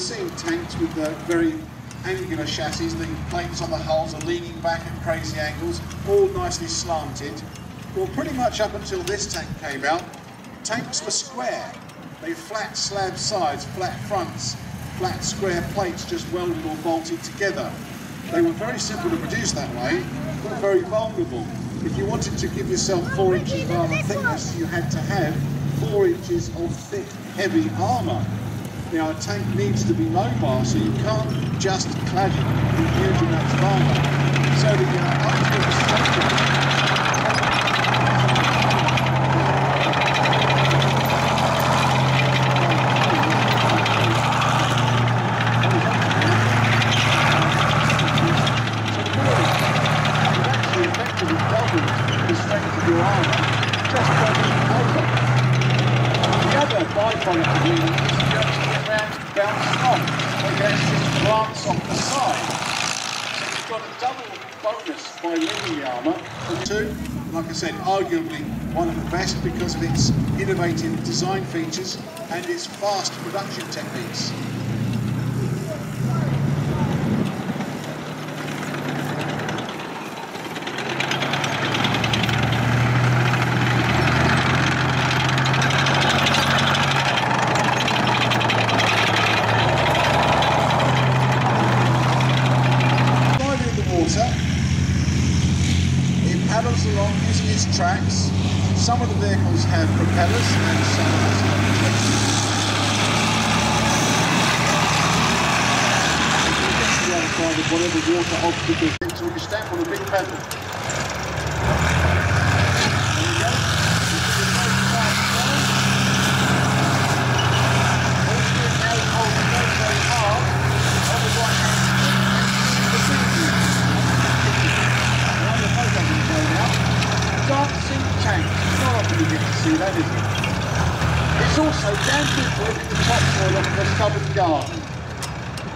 seen tanks with very angular chassis. The planes on the hulls are leaning back at crazy angles, all nicely slanted. Well, pretty much up until this tank came out, tanks were square. They had flat slab sides, flat fronts, flat square plates just welded or bolted together. They were very simple to produce that way, but very vulnerable. If you wanted to give yourself 4 inches of armour thickness, you had to have 4 inches of thick, heavy armour. Now, a tank needs to be mobile, so you can't just clad it with huge amounts of armour. So the idea of structure the strength of your armour, just over. The other byproduct of it is you actually get round bouncing off, or you actually just glance off the side. So you've got a double bonus by winning the armour. And two, like I said, arguably one of the best because of its innovative design features and its fast production techniques. It paddles along using its tracks. Some of the vehicles have propellers and some have the other side of whatever water obstacle is, so you stamp on a big pedal. There you go. Dancing tank, not often you get to see that, is it? It's also damn good to look at the topsoil of the southern garden.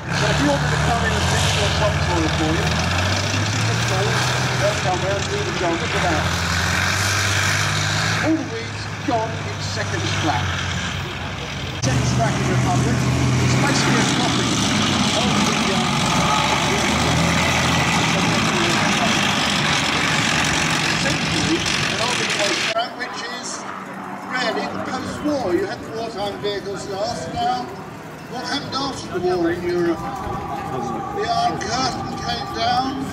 So if you want me to come in and fix your topsoil for you, you see the tools, they'll come round, do the job, look at that. All the weeds gone in seconds flat. Second stack is Republic. It's basically a copy of the which is really post-war. You had the wartime vehicles last. Now, what happened after the war in Europe? The Iron Curtain came down.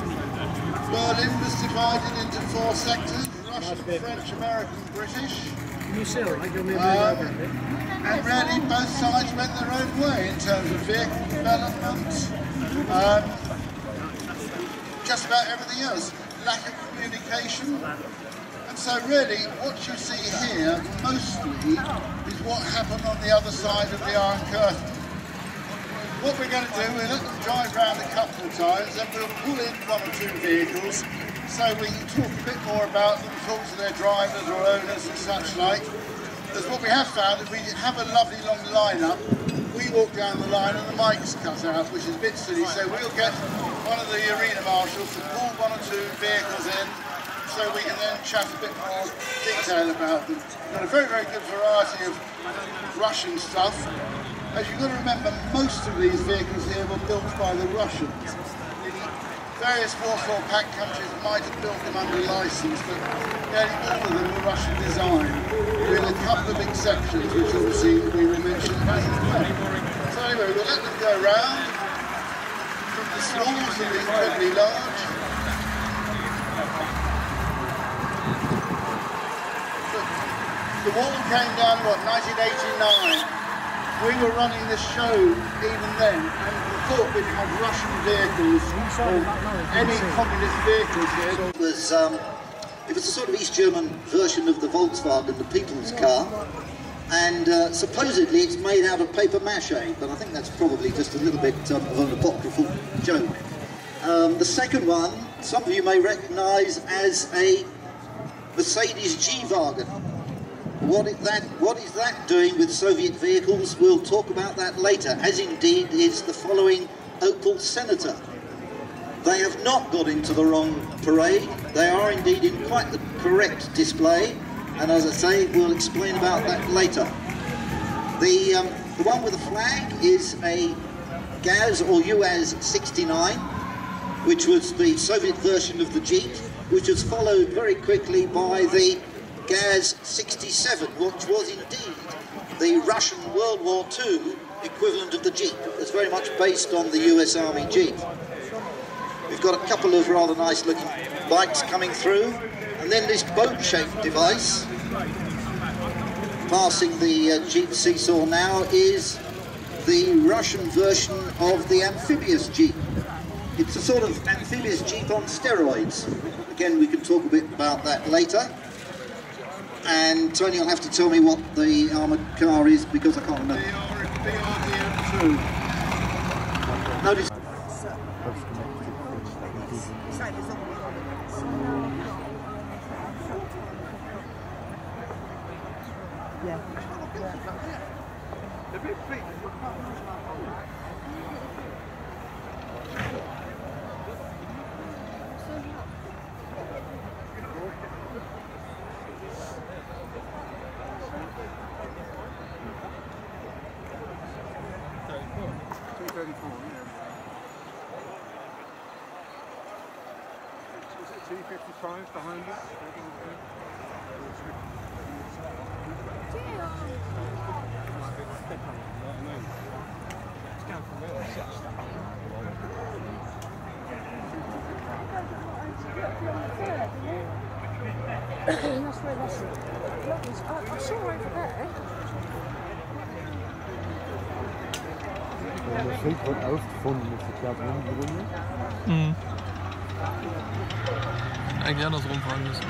Berlin was divided into 4 sectors: Russian, French, American, British. And really both sides went their own way in terms of vehicle development. Just about everything else. Lack of communication. And so really, what you see here, mostly, is what happened on the other side of the Iron Curtain. What we're going to do, we'll let them drive around a couple of times, and we'll pull in 1 or 2 vehicles, so we can talk a bit more about them, talk to their drivers or owners and such like. Because what we have found, if we have a lovely long line-up, we walk down the line and the mic's cut out, which is a bit silly, so we'll get one of the arena marshals to pull 1 or 2 vehicles in, so we can then chat a bit more detail about them. We've got a very, very good variety of Russian stuff. As you've got to remember, most of these vehicles here were built by the Russians. Various Warsaw Pact countries might have built them under license, but nearly all of them were Russian design, with a couple of exceptions, which obviously we will mention as well. So anyway, we'll let them go round, from the small to the incredibly large. The wall came down, what, 1989. We were running this show even then, and we thought we'd have Russian vehicles or any communist vehicles here. It was a sort of East German version of the Volkswagen, the people's car, and supposedly it's made out of paper mache, but I think that's probably just a little bit of an apocryphal joke. The second one, some of you may recognise as a Mercedes G-Wagen. What is that doing with Soviet vehicles? We'll talk about that later, as indeed is the following Opel Senator. They have not got into the wrong parade. They are indeed in quite the correct display, and as I say, we'll explain about that later. The one with the flag is a GAZ or UAZ 69, which was the Soviet version of the Jeep, which was followed very quickly by the GAZ 67, which was indeed the Russian World War II equivalent of the Jeep. It's very much based on the US Army Jeep. We've got a couple of rather nice looking bikes coming through, and then this boat-shaped device passing the Jeep Seesaw now is the Russian version of the amphibious Jeep. It's a sort of amphibious Jeep on steroids. Again, we can talk a bit about that later. And Tony will have to tell me what the armoured car is because I can't remember. Notice. T55 behind us. That's where that's I saw over there. Ja, das Schild wird ausgefunden, das ist ja drin. Mhm. Eigentlich andersrum fahren müssen.